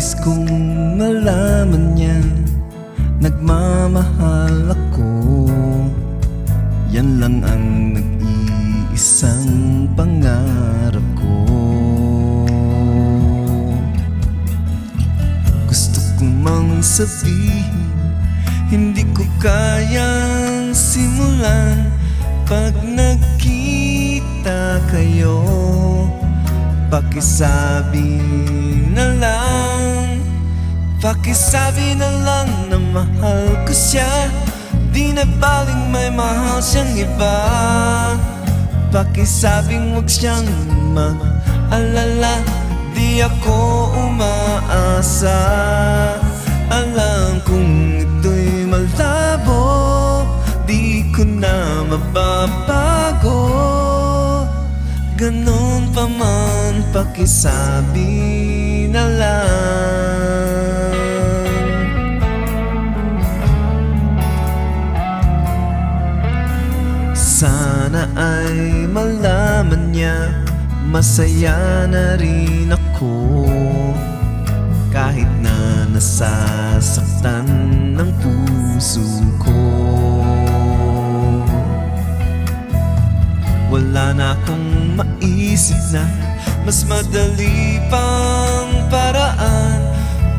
Nais kong malaman niya nagmamahal ako. Yan lang ang nag-iisang pangarap ko. Gusto ko mang sabihin, hindi ko kayang simulan. Pag nagkita kayo, pakisabi na lang, pakisabi na lang na mahal ko siya. Di na baling may mahal siyang iba. Pakisabing huwag siyang mag-alala, di ako umaasa. Alam kong ito'y malabo, di ko na mababago. Ganon pa man, pakisabi na lang. Sana ay malaman niya masaya na rin ako, kahit na nasasaktan ng puso ko. Wala na akong maisip na mas madali pang paraan.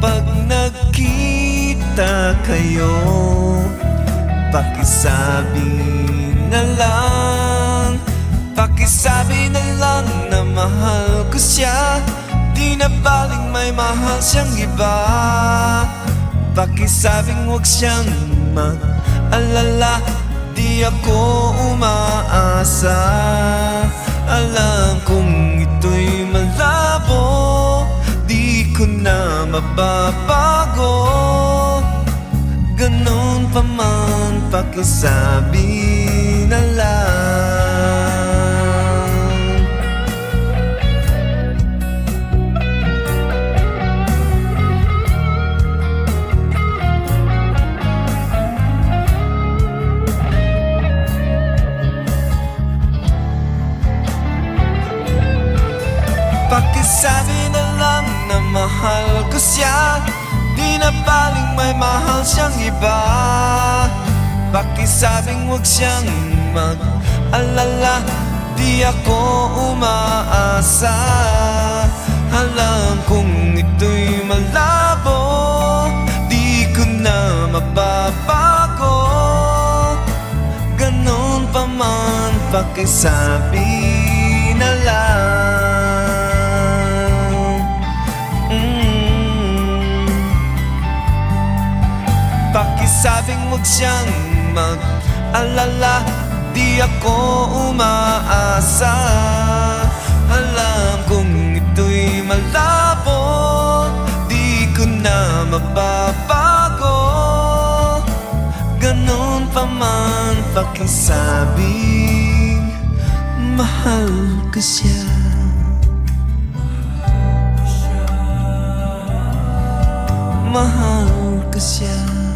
Pag nagkita kayo, pakisabi na lang, pakisabi na lang na mahal ko siya. Di na baling may mahal siyang iba. Pakisabing huwag siyang mag-alala, di ako umaasa. Alam kong ito'y malabo, di ko na mababago. Ganon pa man, pakisabi na lang. Pakisabi na lang na mahal ko siya. Di na baling may mahal siyang iba. Pakisabing huwag siyang mag-alala, di ako umaasa. Alam kong ito'y malabo, di ko na mababago. Ganon pa man, pakisabi na lang. Pakisabing huwag siyang mag-alala, di ako umaasa. Alam kong ito'y malabo, di ko na mababago. Ganon pa man, pakisabing mahal ko siya. Mahal ko siya.